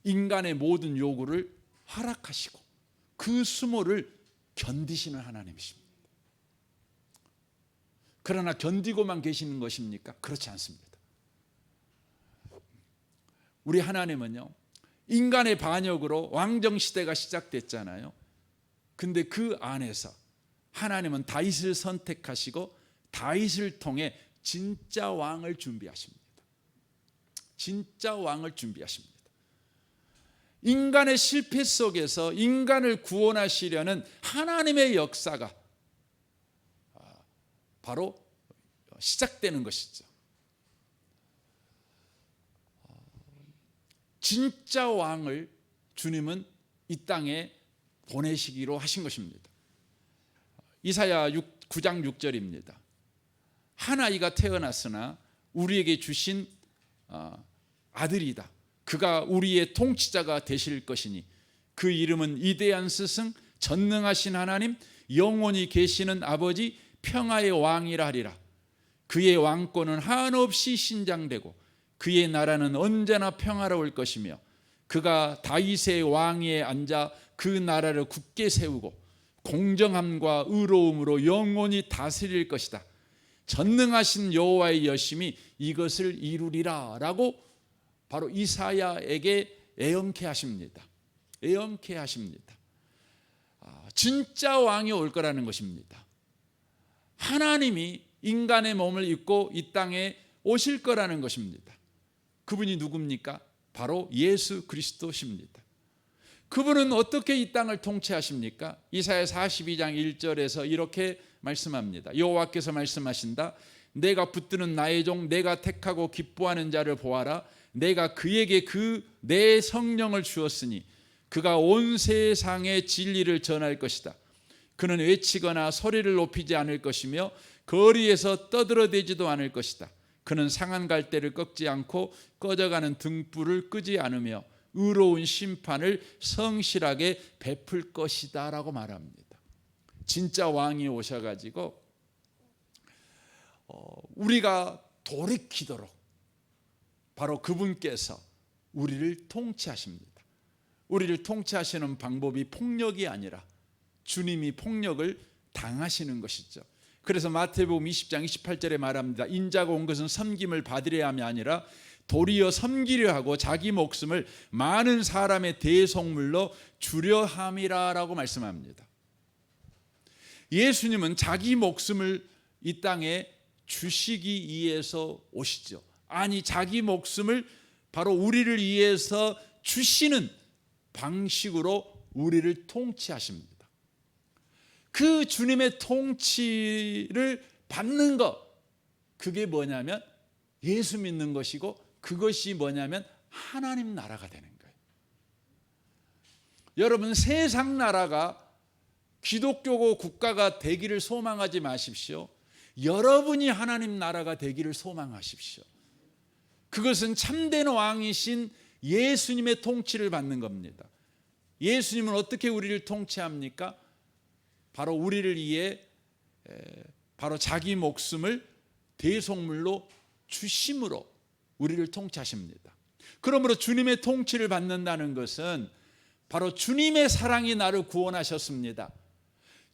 [SPEAKER 1] 인간의 모든 요구를 허락하시고 그 수모를 견디시는 하나님이십니다. 그러나 견디고만 계시는 것입니까? 그렇지 않습니다. 우리 하나님은요, 인간의 반역으로 왕정시대가 시작됐잖아요. 근데 그 안에서 하나님은 다윗을 선택하시고 다윗을 통해 진짜 왕을 준비하십니다. 진짜 왕을 준비하십니다. 인간의 실패 속에서 인간을 구원하시려는 하나님의 역사가 바로 시작되는 것이죠. 진짜 왕을 주님은 이 땅에 보내시기로 하신 것입니다. 이사야 9장 6절입니다. 한 아이가 태어났으나 우리에게 주신 아들이다. 그가 우리의 통치자가 되실 것이니 그 이름은 위대한 스승, 전능하신 하나님, 영원히 계시는 아버지, 평화의 왕이라 하리라. 그의 왕권은 한없이 신장되고 그의 나라는 언제나 평화로울 것이며 그가 다윗의 왕위에 앉아 그 나라를 굳게 세우고 공정함과 의로움으로 영원히 다스릴 것이다. 전능하신 여호와의 여심이 이것을 이루리라 라고 바로 이사야에게 애언케 하십니다. 애언케 하십니다. 진짜 왕이 올 거라는 것입니다. 하나님이 인간의 몸을 입고 이 땅에 오실 거라는 것입니다. 그분이 누굽니까? 바로 예수 그리스도십니다. 그분은 어떻게 이 땅을 통치하십니까? 이사야 42장 1절에서 이렇게 말씀합니다. 여호와께서 말씀하신다. 내가 붙드는 나의 종 내가 택하고 기뻐하는 자를 보아라. 내가 그에게 내 성령을 주었으니 그가 온 세상에 진리를 전할 것이다. 그는 외치거나 소리를 높이지 않을 것이며 거리에서 떠들어대지도 않을 것이다. 그는 상한 갈대를 꺾지 않고 꺼져가는 등불을 끄지 않으며 의로운 심판을 성실하게 베풀 것이다 라고 말합니다. 진짜 왕이 오셔가지고 우리가 돌이키도록 바로 그분께서 우리를 통치하십니다. 우리를 통치하시는 방법이 폭력이 아니라 주님이 폭력을 당하시는 것이죠. 그래서 마태복음 20장 28절에 말합니다. 인자가 온 것은 섬김을 받으려 함이 아니라 도리어 섬기려 하고 자기 목숨을 많은 사람의 대속물로 주려 함이라 라고 말씀합니다. 예수님은 자기 목숨을 이 땅에 주시기 위해서 오시죠. 아니, 자기 목숨을 바로 우리를 위해서 주시는 방식으로 우리를 통치하십니다. 그 주님의 통치를 받는 것, 그게 뭐냐면 예수 믿는 것이고, 그것이 뭐냐면 하나님 나라가 되는 거예요. 여러분, 세상 나라가 기독교 국가가 되기를 소망하지 마십시오. 여러분이 하나님 나라가 되기를 소망하십시오. 그것은 참된 왕이신 예수님의 통치를 받는 겁니다. 예수님은 어떻게 우리를 통치합니까? 바로 우리를 위해 바로 자기 목숨을 대속물로 주심으로 우리를 통치하십니다. 그러므로 주님의 통치를 받는다는 것은 바로 주님의 사랑이 나를 구원하셨습니다.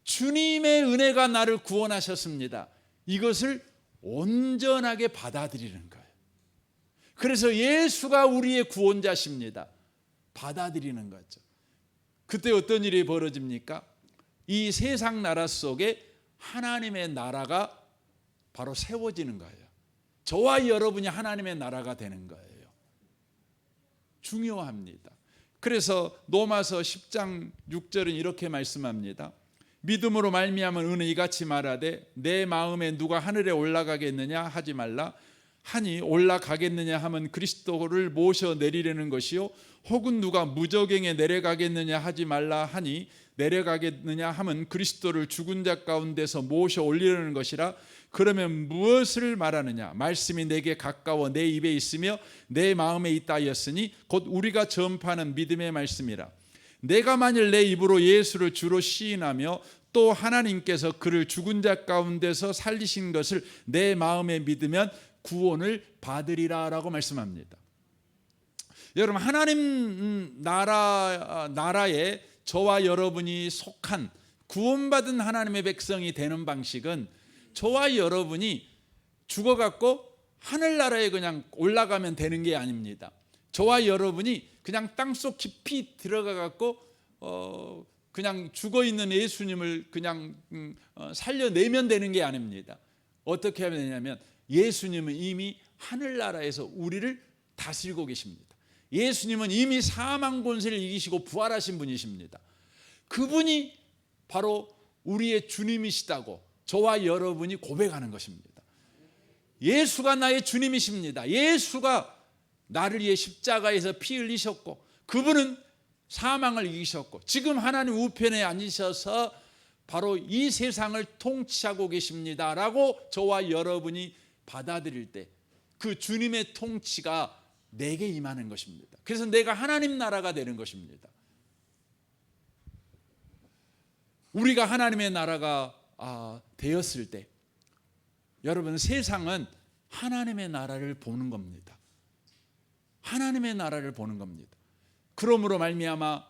[SPEAKER 1] 주님의 은혜가 나를 구원하셨습니다. 이것을 온전하게 받아들이는 거예요. 그래서 예수가 우리의 구원자십니다. 받아들이는 거죠. 그때 어떤 일이 벌어집니까? 이 세상 나라 속에 하나님의 나라가 바로 세워지는 거예요. 저와 여러분이 하나님의 나라가 되는 거예요. 중요합니다. 그래서 로마서 10장 6절은 이렇게 말씀합니다. 믿음으로 말미암은 은혜 이같이 말하되 내 마음에 누가 하늘에 올라가겠느냐 하지 말라. 하니 올라가겠느냐 하면 그리스도를 모셔 내리려는 것이요, 혹은 누가 무저갱에 내려가겠느냐 하지 말라. 하니 내려가겠느냐 하면 그리스도를 죽은 자 가운데서 모셔 올리려는 것이라. 그러면 무엇을 말하느냐? 말씀이 내게 가까워 내 입에 있으며 내 마음에 있다 하였으니 곧 우리가 전파하는 믿음의 말씀이라. 내가 만일 내 입으로 예수를 주로 시인하며 또 하나님께서 그를 죽은 자 가운데서 살리신 것을 내 마음에 믿으면 구원을 받으리라 라고 말씀합니다. 여러분, 하나님 나라에 저와 여러분이 속한 구원받은 하나님의 백성이 되는 방식은 저와 여러분이 죽어갖고 하늘나라에 그냥 올라가면 되는 게 아닙니다. 저와 여러분이 그냥 땅속 깊이 들어가갖고 그냥 죽어있는 예수님을 그냥 살려내면 되는 게 아닙니다. 어떻게 하면 되냐면 예수님은 이미 하늘나라에서 우리를 다스리고 계십니다. 예수님은 이미 사망 권세를 이기시고 부활하신 분이십니다. 그분이 바로 우리의 주님이시다고 저와 여러분이 고백하는 것입니다. 예수가 나의 주님이십니다. 예수가 나를 위해 십자가에서 피 흘리셨고, 그분은 사망을 이기셨고 지금 하나님 우편에 앉으셔서 바로 이 세상을 통치하고 계십니다 라고 저와 여러분이 받아들일 때 그 주님의 통치가 내게 임하는 것입니다. 그래서 내가 하나님 나라가 되는 것입니다. 우리가 하나님의 나라가 되었을 때 여러분, 세상은 하나님의 나라를 보는 겁니다. 하나님의 나라를 보는 겁니다. 그러므로 말미암아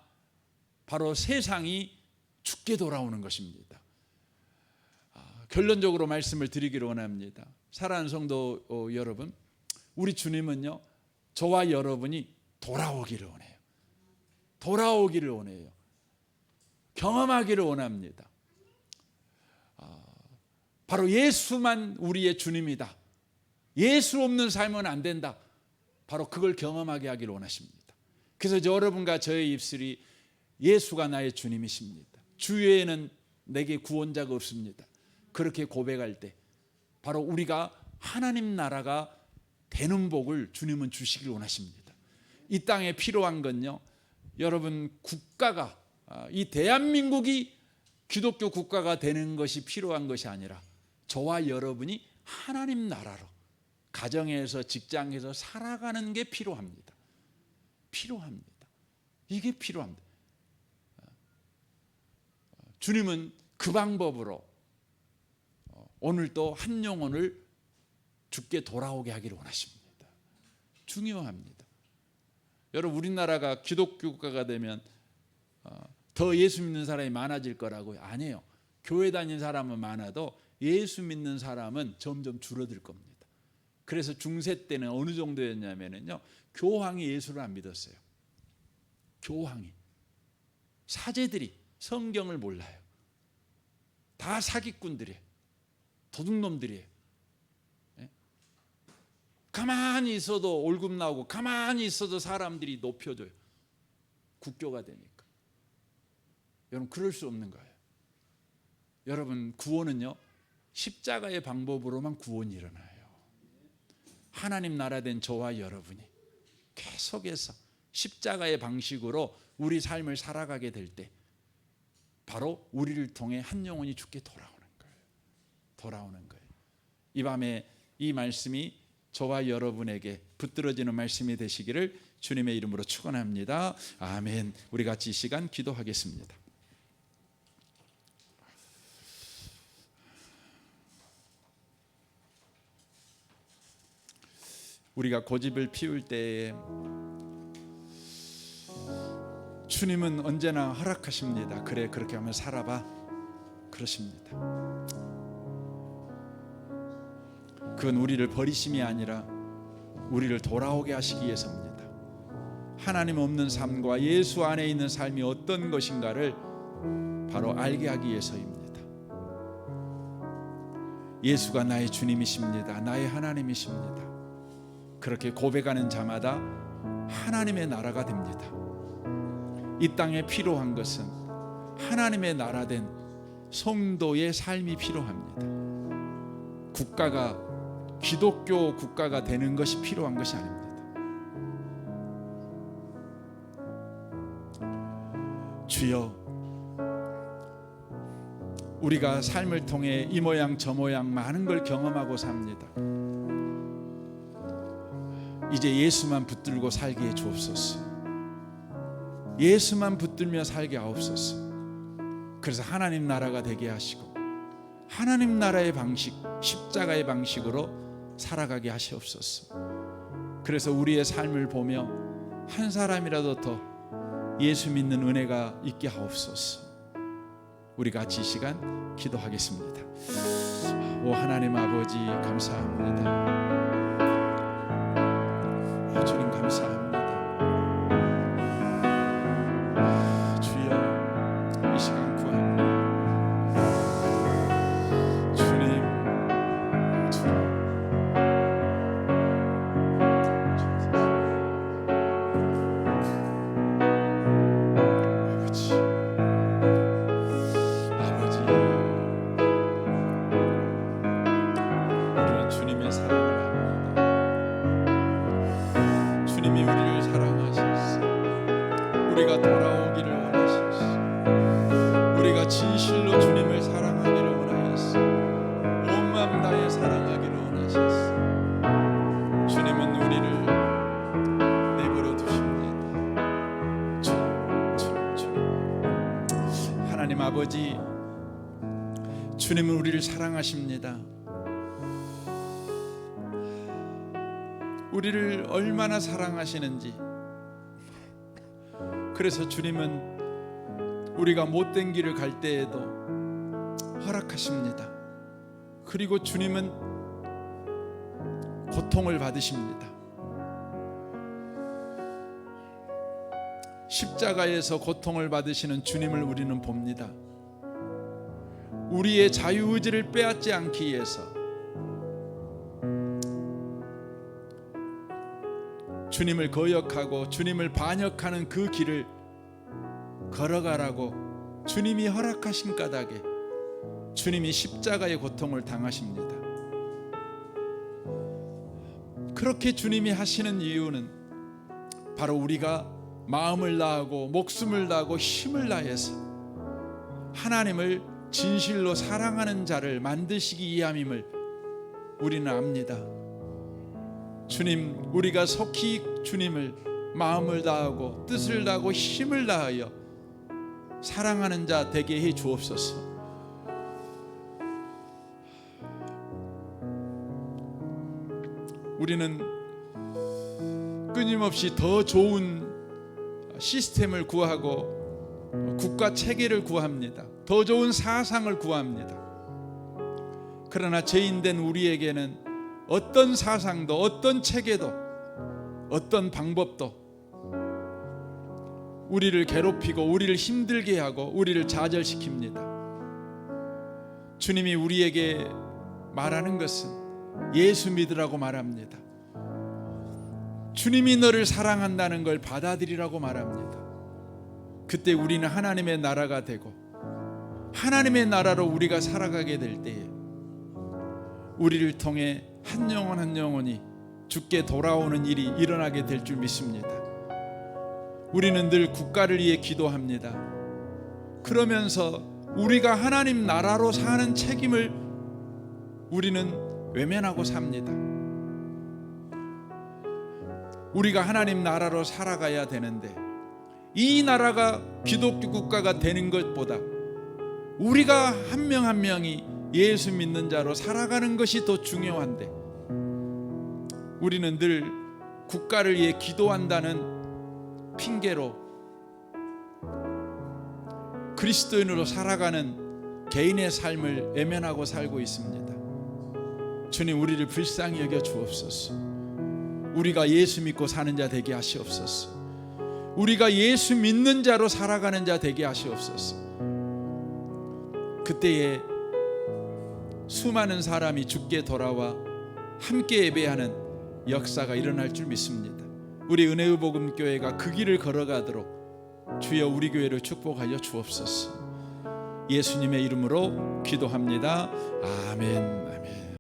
[SPEAKER 1] 바로 세상이 죽게 돌아오는 것입니다. 결론적으로 말씀을 드리기를 원합니다. 사랑하는 성도 여러분, 우리 주님은요, 저와 여러분이 돌아오기를 원해요. 돌아오기를 원해요. 경험하기를 원합니다. 바로 예수만 우리의 주님이다. 예수 없는 삶은 안 된다. 바로 그걸 경험하게 하기를 원하십니다. 그래서 여러분과 저의 입술이 예수가 나의 주님이십니다. 주 외에는 내게 구원자가 없습니다. 그렇게 고백할 때 바로 우리가 하나님 나라가 되는 복을 주님은 주시길 원하십니다. 이 땅에 필요한 건요, 여러분, 국가가 이 대한민국이 기독교 국가가 되는 것이 필요한 것이 아니라 저와 여러분이 하나님 나라로 가정에서 직장에서 살아가는 게 필요합니다. 이게 필요합니다. 주님은 그 방법으로 오늘도 한 영혼을 주께 돌아오게 하기를 원하십니다. 중요합니다. 여러분, 우리나라가 기독교 국가가 되면 더 예수 믿는 사람이 많아질 거라고요? 아니에요. 교회 다니는 사람은 많아도 예수 믿는 사람은 점점 줄어들 겁니다. 그래서 중세 때는 어느 정도였냐면요, 교황이 예수를 안 믿었어요. 교황이. 사제들이 성경을 몰라요. 다 사기꾼들이에요. 도둑놈들이에요. 가만히 있어도 월급 나오고 가만히 있어도 사람들이 높여줘요. 국교가 되니까. 여러분, 그럴 수 없는 거예요. 여러분, 구원은요, 십자가의 방법으로만 구원이 일어나요. 하나님 나라 된 저와 여러분이 계속해서 십자가의 방식으로 우리 삶을 살아가게 될 때 바로 우리를 통해 한 영혼이 주께 돌아오는 거예요. 이 밤에 이 말씀이 저와 여러분에게 붙들어지는 말씀이 되시기를 주님의 이름으로 축원합니다. 아멘. 우리 같이 이 시간 기도하겠습니다. 우리가 고집을 피울 때에 주님은 언제나 허락하십니다. 그래, 그렇게 하면 살아봐, 그러십니다. 그건 우리를 버리심이 아니라 우리를 돌아오게 하시기 위해서입니다. 하나님 없는 삶과 예수 안에 있는 삶이 어떤 것인가를 바로 알게 하기 위해서입니다. 예수가 나의 주님이십니다. 나의 하나님이십니다. 그렇게 고백하는 자마다 하나님의 나라가 됩니다. 이 땅에 필요한 것은 하나님의 나라된 성도의 삶이 필요합니다. 국가가 기독교 국가가 되는 것이 필요한 것이 아닙니다. 주여, 우리가 삶을 통해 이 모양 저 모양 많은 걸 경험하고 삽니다. 이제 예수만 붙들고 살게 해 주옵소서. 예수만 붙들며 살게 하옵소서. 그래서 하나님 나라가 되게 하시고 하나님 나라의 방식, 십자가의 방식으로 살아가게 하시옵소서. 그래서 우리의 삶을 보며 한 사람이라도 더 예수 믿는 은혜가 있게 하옵소서. 우리 같이 이 시간 기도하겠습니다. 오 하나님 아버지, 감사합니다. 주님 감사합니다. 주여, 이 시간 구합니다. 주님, 아버지, 우리는 주님의 사랑을 주님이 우리를 사랑하셨어. 우리가 돌아오기를 원하셨어. 우리가 진실로 주님을 사랑하기를 원하였어. 온 마음 다해 사랑하기를 원하셨어. 주님은 우리를 내버려 두십니다. 주님. 하나님 아버지, 주님은 우리를 사랑하십니다. 우리를 얼마나 사랑하시는지. 그래서 주님은 우리가 못된 길을 갈 때에도 허락하십니다. 그리고 주님은 고통을 받으십니다. 십자가에서 고통을 받으시는 주님을 우리는 봅니다. 우리의 자유의지를 빼앗지 않기 위해서 주님을 거역하고 주님을 반역하는 그 길을 걸어가라고 주님이 허락하신 까닭에 주님이 십자가의 고통을 당하십니다. 그렇게 주님이 하시는 이유는 바로 우리가 마음을 다하고 목숨을 다하고 힘을 다해서 하나님을 진실로 사랑하는 자를 만드시기 위함임을 우리는 압니다. 주님, 우리가 속히 주님을 마음을 다하고 뜻을 다하고 힘을 다하여 사랑하는 자 되게 해 주옵소서. 우리는 끊임없이 더 좋은 시스템을 구하고 국가 체계를 구합니다. 더 좋은 사상을 구합니다. 그러나 죄인된 우리에게는 어떤 사상도 어떤 체계도 어떤 방법도 우리를 괴롭히고 우리를 힘들게 하고 우리를 좌절시킵니다. 주님이 우리에게 말하는 것은 예수 믿으라고 말합니다. 주님이 너를 사랑한다는 걸 받아들이라고 말합니다. 그때 우리는 하나님의 나라가 되고 하나님의 나라로 우리가 살아가게 될 때에 우리를 통해 한 영혼 한 영혼이 주께 돌아오는 일이 일어나게 될 줄 믿습니다. 우리는 늘 국가를 위해 기도합니다. 그러면서 우리가 하나님 나라로 사는 책임을 우리는 외면하고 삽니다. 우리가 하나님 나라로 살아가야 되는데 이 나라가 기독교 국가가 되는 것보다 우리가 한 명 한 명이 예수 믿는 자로 살아가는 것이 더 중요한데 우리는 늘 국가를 위해 기도한다는 핑계로 그리스도인으로 살아가는 개인의 삶을 외면하고 살고 있습니다. 주님, 우리를 불쌍히 여겨 주옵소서. 우리가 예수 믿고 사는 자 되게 하시옵소서. 우리가 예수 믿는 자로 살아가는 자 되게 하시옵소서. 그때에 수많은 사람이 주께 돌아와 함께 예배하는 역사가 일어날 줄 믿습니다. 우리 은혜의 복음 교회가 그 길을 걸어가도록 주여 우리 교회를 축복하여 주옵소서. 예수님의 이름으로 기도합니다. 아멘.